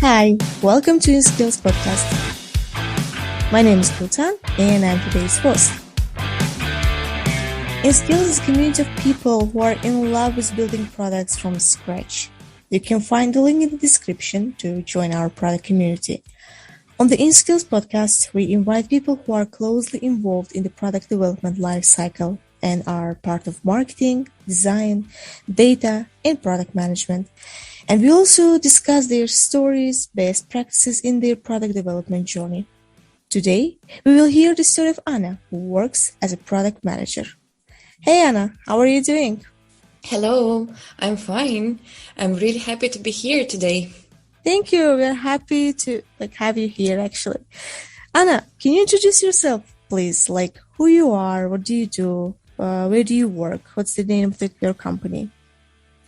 Hi, welcome to Skills Podcast. My name is Kultan and I'm today's host. Skills is a community of people who are in love with building products from scratch. You can find the link in the description to join our product community. On the InSkills podcast, we invite people who are closely involved in the product development lifecycle and are part of marketing, design, data, and product management. And we also discuss their stories, best practices in their product development journey. Today, we will hear the story of Anna, who works as a product manager. Hey Anna, how are you doing? Hello, I'm fine. I'm really happy to be here today. Thank you. We're happy to have you here actually. Anna, can you introduce yourself, please? Who you are, what do you do, where do you work, what's the name of your company?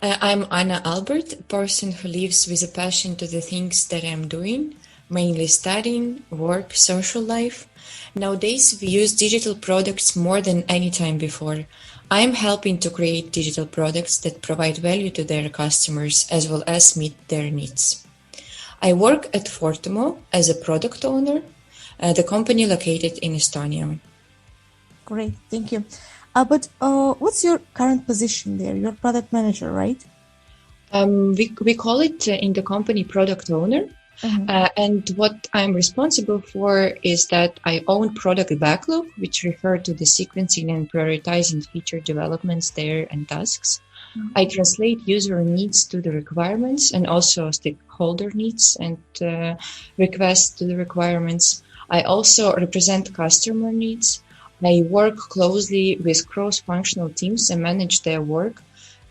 I'm Anna Albert, a person who lives with a passion to the things that I'm doing, mainly studying, work, social life. Nowadays, we use digital products more than any time before. I'm helping to create digital products that provide value to their customers as well as meet their needs. I work at Fortumo as a product owner, the company located in Estonia. Great, thank you. But what's your current position there? You're product manager, right? We call it in the company product owner. And what I'm responsible for is that I own product backlog, which refer to the sequencing and prioritizing feature developments there and tasks. I translate user needs to the requirements and also stakeholder needs and requests to the requirements. I also represent customer needs. I work closely with cross-functional teams and manage their work.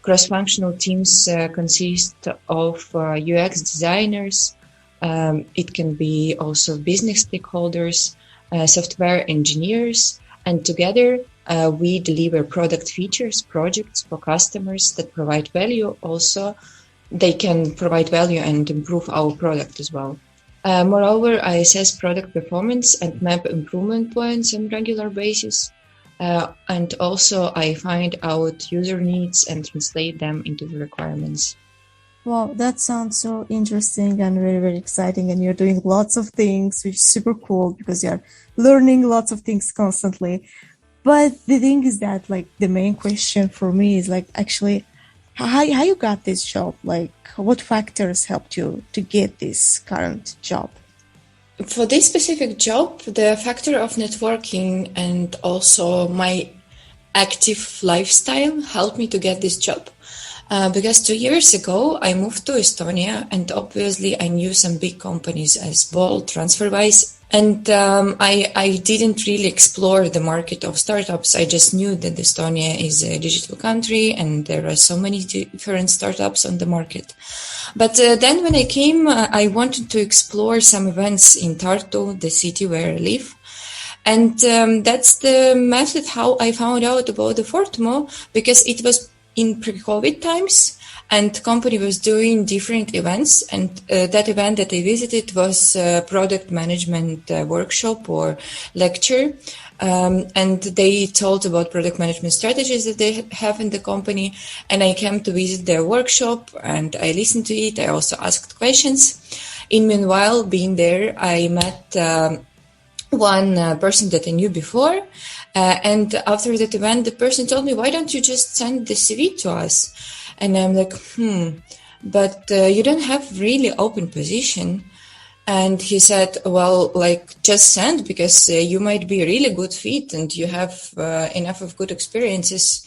Cross-functional teams consist of UX designers. It can be also business stakeholders, software engineers, and together we deliver product features, projects for customers that provide value. Also, they can provide value and improve our product as well. Moreover, I assess product performance and map improvement points on a regular basis. And also I find out user needs and translate them into the requirements. Wow, that sounds so interesting and very, very exciting. And you're doing lots of things, which is super cool because you're learning lots of things constantly. But the thing is that the main question for me is actually how you got this job? What factors helped you to get this current job? For this specific job, the factor of networking and also my active lifestyle helped me to get this job. Because 2 years ago, I moved to Estonia and obviously I knew some big companies as Bolt, TransferWise. And I didn't really explore the market of startups. I just knew that Estonia is a digital country and there are so many different startups on the market. But then when I came, I wanted to explore some events in Tartu, the city where I live. And that's the method how I found out about the Fortumo, because it was in pre-COVID times and the company was doing different events. And that event that I visited was a product management workshop or lecture. And they told about product management strategies that they have in the company. And I came to visit their workshop and I listened to it. I also asked questions. In meanwhile, being there, I met one person that I knew before. And after that event, the person told me, why don't you just send the CV to us? And I'm like, but you don't have really open position. And he said, well, just send because you might be a really good fit and you have enough of good experiences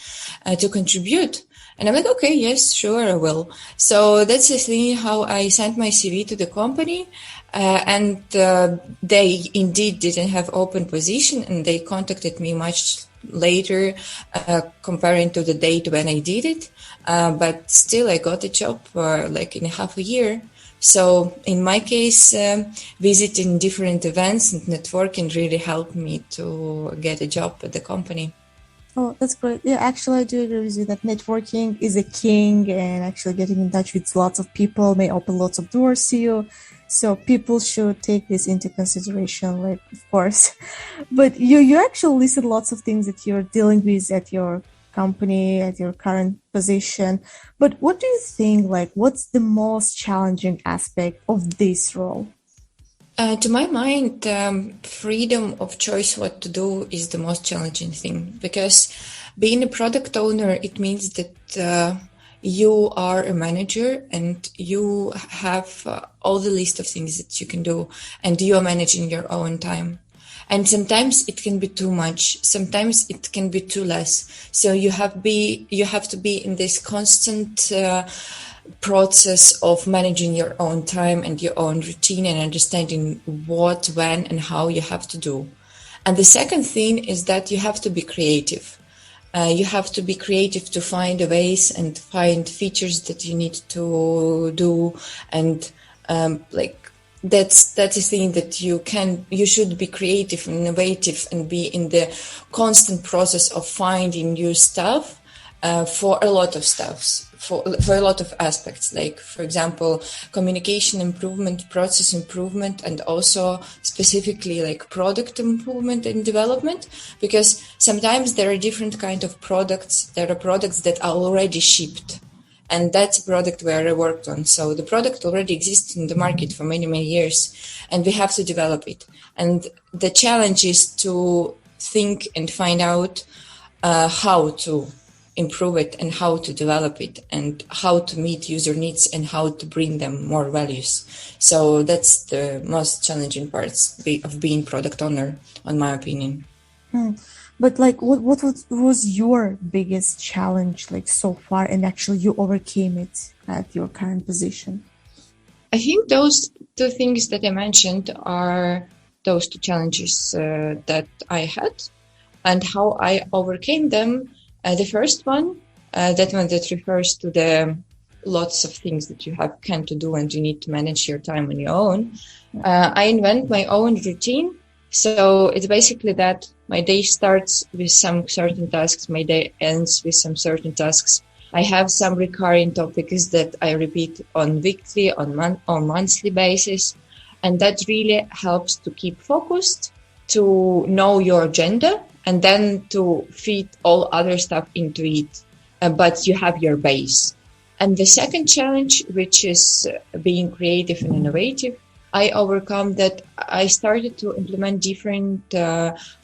to contribute. And I'm like, okay, yes, sure, I will. So that's the thing how I sent my CV to the company. And they indeed didn't have open position and they contacted me much later comparing to the date when I did it. But still I got a job in half a year. So in my case, visiting different events and networking really helped me to get a job at the company. Oh, that's great. Yeah, actually, I do agree with you that networking is a king and actually getting in touch with lots of people may open lots of doors to you. So people should take this into consideration, of course. But you actually listed lots of things that you're dealing with at your company, at your current position. But what do you think, like, what's the most challenging aspect of this role? To my mind, freedom of choice what to do is the most challenging thing, because being a product owner, it means that you are a manager and you have all the list of things that you can do, and you are managing your own time. And sometimes it can be too much. Sometimes it can be too less. So you have to be in this constant process of managing your own time and your own routine and understanding what, when, and how you have to do. And the second thing is that you have to be creative. You have to be creative to find ways and find features that you need to do, and that's a thing that you should be creative and innovative and be in the constant process of finding new stuff for a lot of stuffs, for a lot of aspects, like, for example, communication improvement, process improvement, and also specifically like product improvement and development, because sometimes there are different kind of products. There are products that are already shipped, and that's a product where I worked on. So the product already exists in the market for many, many years, and we have to develop it. And the challenge is to think and find out how to improve it and how to develop it and how to meet user needs and how to bring them more values. So that's the most challenging parts of being product owner, in my opinion. But like, what was your biggest challenge like so far, and actually you overcame it at your current position? I think those two things that I mentioned are those two challenges that I had, and how I overcame them. The first one, that refers to the lots of things that you can to do and you need to manage your time on your own. I invent my own routine. So it's basically that my day starts with some certain tasks, my day ends with some certain tasks. I have some recurring topics that I repeat on weekly, on monthly basis. And that really helps to keep focused, to know your agenda, and then to feed all other stuff into it. But you have your base. And the second challenge, which is being creative and innovative, I overcome that. I started to implement different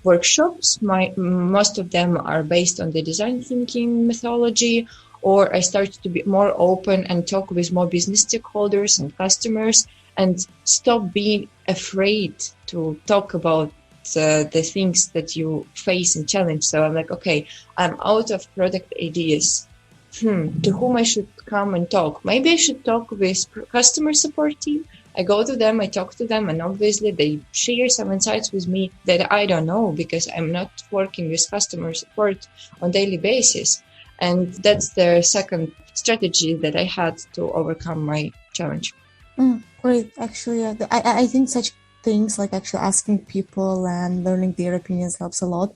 workshops. Most of them are based on the design thinking methodology, or I started to be more open and talk with more business stakeholders and customers, and stop being afraid to talk about the things that you face and challenge. So I'm like, okay, I'm out of product ideas. To whom I should come and talk? Maybe I should talk with customer support team. I go to them, I talk to them, and obviously they share some insights with me that I don't know, because I'm not working with customer support on daily basis. And that's the second strategy that I had to overcome my challenge. Great. Actually, I think such things like actually asking people and learning their opinions helps a lot,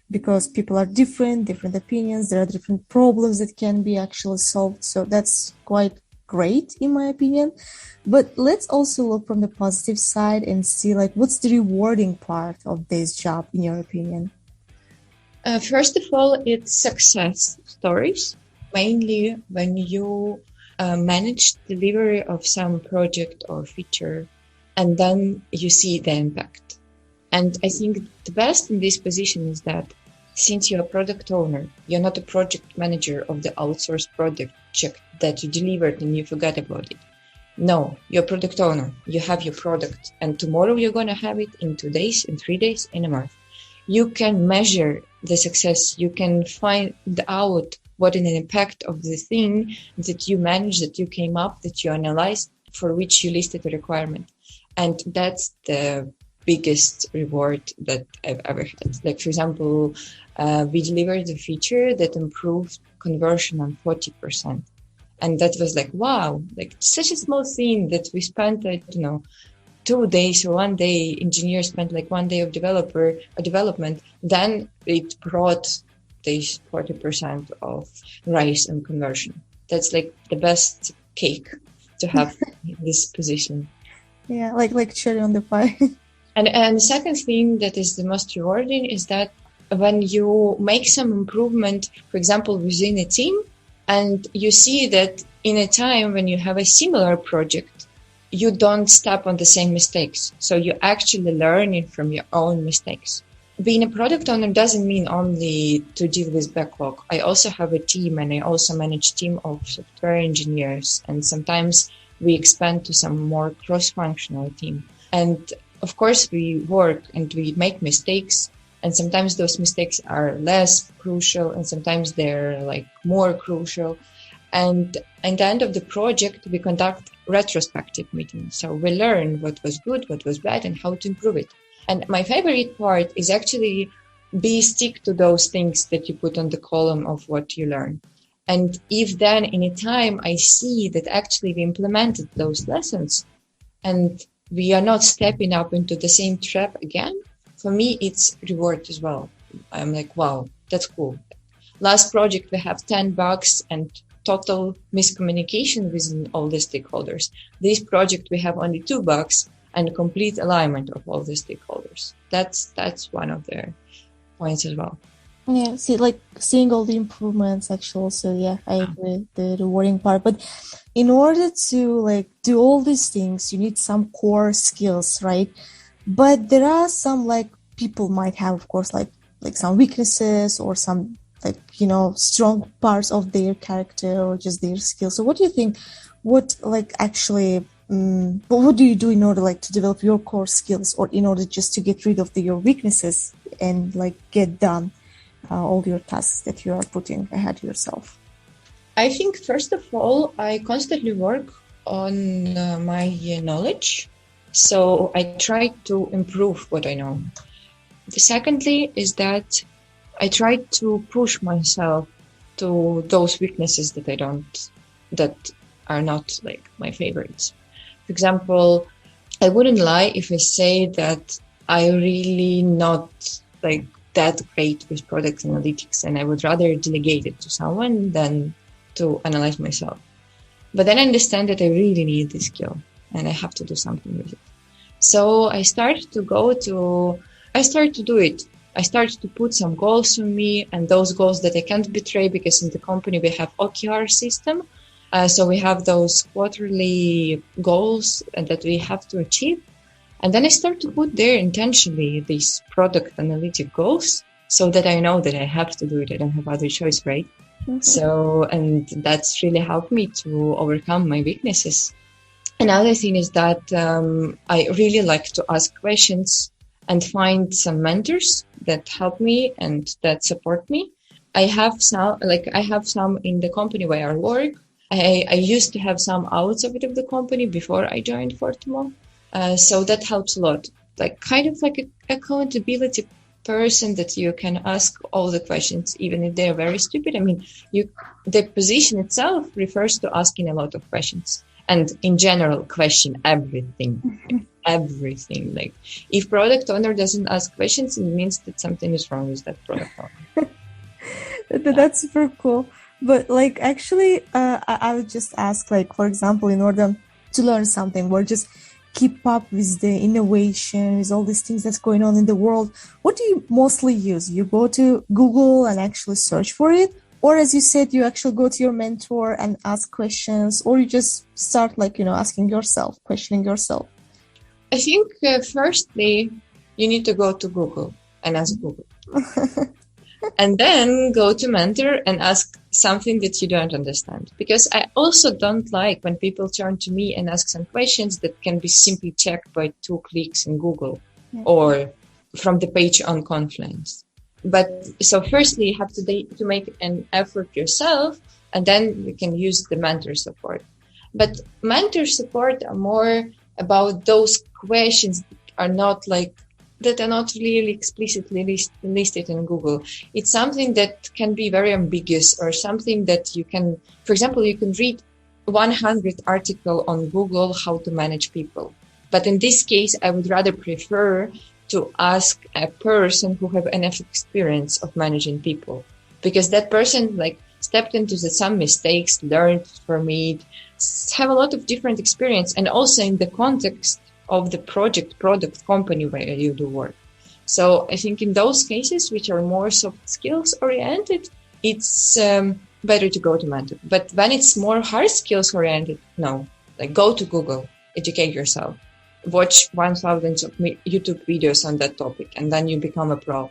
because people are different opinions. There are different problems that can be actually solved. So that's quite great in my opinion. But let's also look from the positive side and see like what's the rewarding part of this job in your opinion. First of all, it's success stories, mainly when you manage delivery of some project or feature, and then you see the impact. And I think the best in this position is that since you're a product owner, you're not a project manager of the outsourced project that you delivered and you forgot about it. No, you're a product owner. You have your product, and tomorrow you're going to have it in 2 days, in 3 days, in a month. You can measure the success. You can find out what is the impact of the thing that you managed, that you came up, that you analyzed, for which you listed a requirement. And that's the biggest reward that I've ever had. Like, for example, we delivered a feature that improved conversion on 40%. And that was like, wow, like such a small thing that we spent, 2 days or 1 day, engineers spent like 1 day of development. Then it brought this 40% of rise and conversion. That's like the best cake to have in this position. Yeah, like cherry on the pie. And the second thing that is the most rewarding is that when you make some improvement, for example, within a team, and you see that in a time when you have a similar project, you don't step on the same mistakes. So you're actually learning from your own mistakes. Being a product owner doesn't mean only to deal with backlog. I also have a team, and I also manage a team of software engineers. And sometimes we expand to some more cross-functional team. And of course, we work and we make mistakes. And sometimes those mistakes are less crucial, and sometimes they're like more crucial. And at the end of the project, we conduct retrospective meetings. So we learn what was good, what was bad, and how to improve it. And my favorite part is actually stick to those things that you put on the column of what you learn. And if then in a time I see that actually we implemented those lessons and we are not stepping up into the same trap again, for me, it's reward as well. I'm like, wow, that's cool. Last project, we have 10 bugs and total miscommunication with all the stakeholders. This project, we have only 2 bugs and complete alignment of all the stakeholders. That's one of their points as well. Yeah, see, like seeing all the improvements, actually, also, yeah, I agree, the rewarding part. But in order to like do all these things, you need some core skills, right? But there are some like people might have, of course, like some weaknesses or some like strong parts of their character or just their skills. So what do you think? What like actually? But what do you do in order like to develop your core skills, or in order just to get rid of your weaknesses and like get done all your tasks that you are putting ahead yourself? I think first of all, I constantly work on my knowledge. So I try to improve what I know. Secondly is that I try to push myself to those weaknesses that are not like my favorites. For example, I wouldn't lie if I say that I really not like that great with product analytics, and I would rather delegate it to someone than to analyze myself. But then I understand that I really need this skill and I have to do something with it. So I started to do it. I started to put some goals on me, and those goals that I can't betray, because in the company we have OKR system. So we have those quarterly goals that we have to achieve. And then I start to put there intentionally these product analytic goals so that I know that I have to do it. I don't have other choice, right? Mm-hmm. So, and that's really helped me to overcome my weaknesses. Another thing is that I really like to ask questions and find some mentors that help me and that support me. I have some in the company where I work. I used to have some outside of the company before I joined Fortumo. So that helps a lot. Like kind of like an accountability person that you can ask all the questions, even if they're very stupid. I mean, the position itself refers to asking a lot of questions. And in general, question everything, everything. Like if product owner doesn't ask questions, it means that something is wrong with that product owner. That's super cool. But like, actually, I would just ask, like, for example, in order to learn something, or just keep up with the innovation, with all these things that's going on in the world, what do you mostly use? You go to Google and actually search for it? Or as you said, you actually go to your mentor and ask questions, or you just start like, asking yourself, questioning yourself? I think firstly, you need to go to Google and ask Google. And then go to mentor and ask something that you don't understand. Because I also don't like when people turn to me and ask some questions that can be simply checked by 2 clicks in Google or from the page on Confluence. But so firstly, you have to make an effort yourself, and then you can use the mentor support. But mentor support are more about those questions that are not really explicitly listed in Google. It's something that can be very ambiguous, or something that you can, for example, you can read 100 articles on Google how to manage people. But in this case, I would rather prefer to ask a person who have enough experience of managing people, because that person like stepped into some mistakes, learned from it, have a lot of different experience, and also in the context of the product company where you do work. So I think in those cases, which are more soft skills oriented, it's better to go to mentor. But when it's more hard skills oriented, no, like go to Google, educate yourself, watch 1,000 of YouTube videos on that topic, and then you become a pro.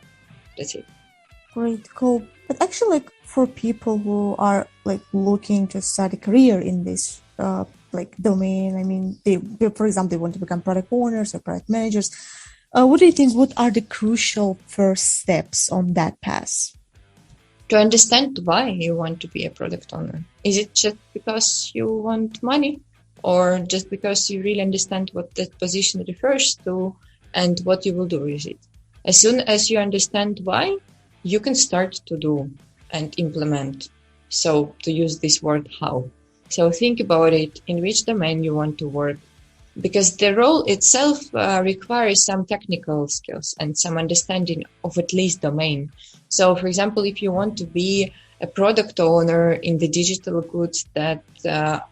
That's it. Great, cool. But actually, like for people who are like looking to start a career in this like domain, I mean, for example, they want to become product owners or product managers. What do you think? What are the crucial first steps on that path? To understand why you want to be a product owner. Is it just because you want money, or just because you really understand what that position refers to and what you will do with it? As soon as you understand why, you can start to do and implement. So to use this word how. So think about it, in which domain you want to work, because the role itself requires some technical skills and some understanding of at least domain. So, for example, if you want to be a product owner in the digital goods that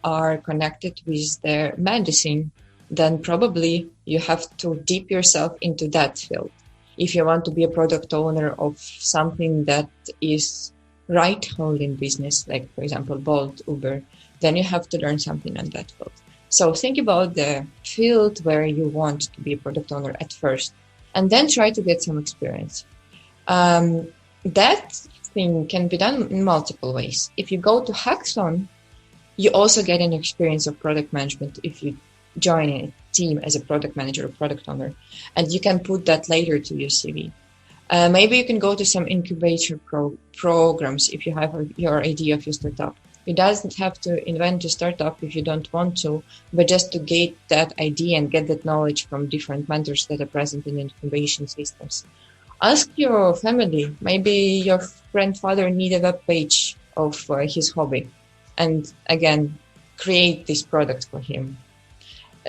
are connected with their medicine, then probably you have to dip yourself into that field. If you want to be a product owner of something that is ride-hailing business, like, for example, Bolt, Uber, then you have to learn something on that field. So think about the field where you want to be a product owner at first, and then try to get some experience. That thing can be done in multiple ways. If you go to Hackathon, you also get an experience of product management if you join a team as a product manager or product owner, and you can put that later to your CV. Maybe you can go to some incubator programs if you have your idea of your startup. You doesn't have to invent a startup if you don't want to, but just to get that idea and get that knowledge from different mentors that are present in incubation systems. Ask your family. Maybe your grandfather needed a web page of his hobby, and again, create this product for him.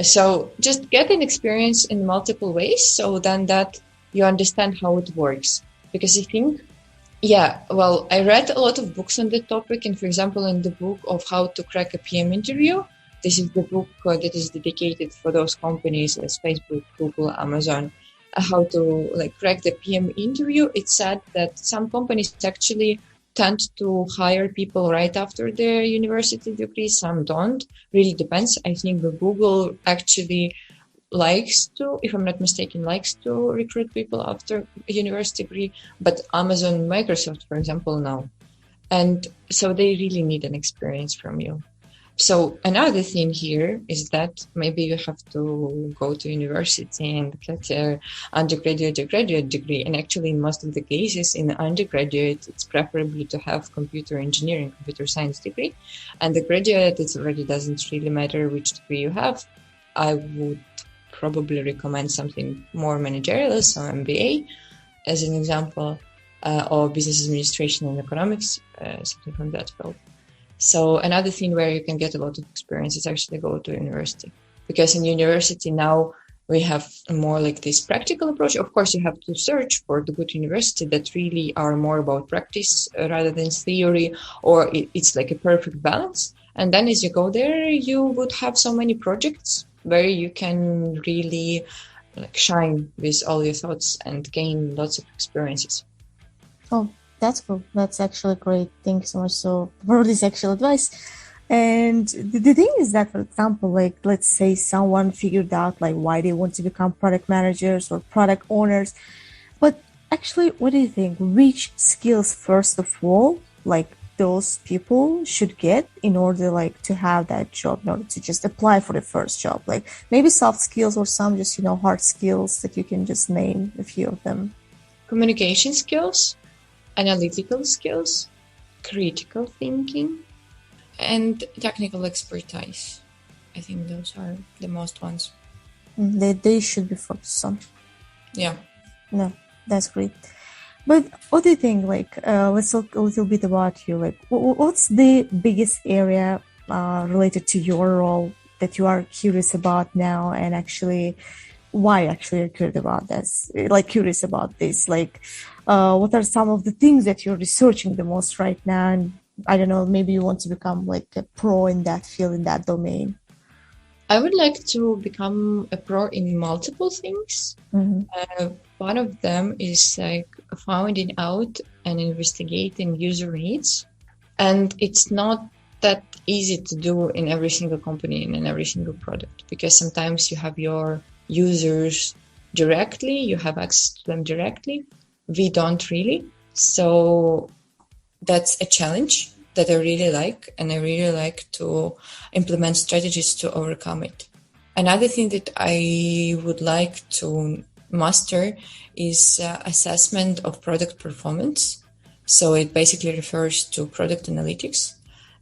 So just get an experience in multiple ways, so then that you understand how it works. Because I think, I read a lot of books on the topic, and for example, in the book of How to Crack a PM Interview, this is the book that is dedicated for those companies as Facebook, Google, Amazon, how to crack the PM interview. It said that some companies actually tend to hire people right after their university degree, some don't. Really depends. I think Google actually likes to, if I'm not mistaken, likes to recruit people after a university degree, but Amazon, Microsoft, for example, no. And so they really need an experience from you. So another thing here is that maybe you have to go to university and get an undergraduate or graduate degree. And actually, in most of the cases, in the undergraduate, it's preferable to have computer engineering, computer science degree. And the graduate, it already doesn't really matter which degree you have. I would probably recommend something more managerial, so MBA, as an example, or business administration and economics, something from that field. So another thing where you can get a lot of experience is actually go to university, because in university now we have more like this practical approach. Of course, you have to search for the good university that really are more about practice rather than theory, or it's like a perfect balance. And then as you go there, you would have so many projects where you can really shine with all your thoughts and gain lots of experiences. Oh, that's cool. That's actually great. Thank you so much for this actual advice. And the thing is that, for example, let's say someone figured out why they want to become product managers or product owners. But actually, what do you think? Which skills, first of all, those people should get in order to have that job, in order to just apply for the first job? Maybe soft skills or some just hard skills that you can just name a few of them. Communication skills, analytical skills, critical thinking, and technical expertise. I think those are the most ones. They should be focused on. Yeah. No, that's great. But what do you think? Let's talk a little bit about you. What's the biggest area related to your role that you are curious about now, and actually, why actually you're curious about this? What are some of the things that you're researching the most right now? And I don't know, maybe you want to become a pro in that field, in that domain. I would like to become a pro in multiple things. Mm-hmm. one of them is like finding out and investigating user needs. And it's not that easy to do in every single company and in every single product, because sometimes you have your users directly, you have access to them directly. We don't really. So that's a challenge that I really like, and I really like to implement strategies to overcome it. Another thing that I would like to master is assessment of product performance. So it basically refers to product analytics.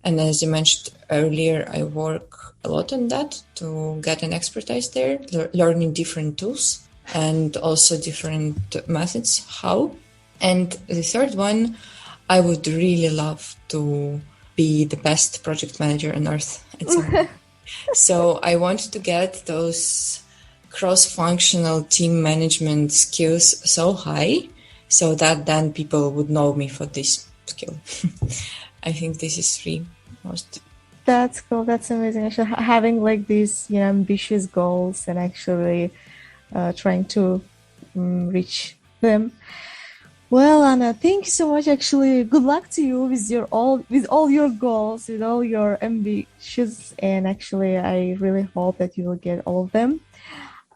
And as you mentioned earlier, I work a lot on that to get an expertise there, learning different tools and also different methods, how. And the third one, I would really love to be the best project manager on earth at some point. So I want to get those cross-functional team management skills so high so that then people would know me for this skill. I think this is three most. That's cool. That's amazing. Actually, having like these, ambitious goals and actually trying to reach them. Well, Anna, thank you so much. Actually, good luck to you with all your goals, with all your ambitions, and actually, I really hope that you will get all of them.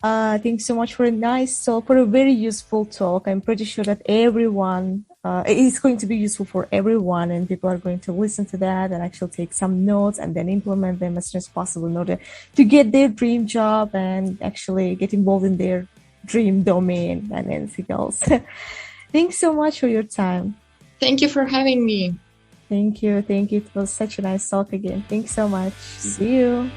Thanks so much for a nice talk, for a very useful talk. I'm pretty sure that everyone, it's going to be useful for everyone, and people are going to listen to that and actually take some notes and then implement them as soon as possible in order to get their dream job and actually get involved in their dream domain and anything else. Thanks so much for your time. Thank you for having me. Thank you. Thank you. It was such a nice talk again. Thanks so much. See you.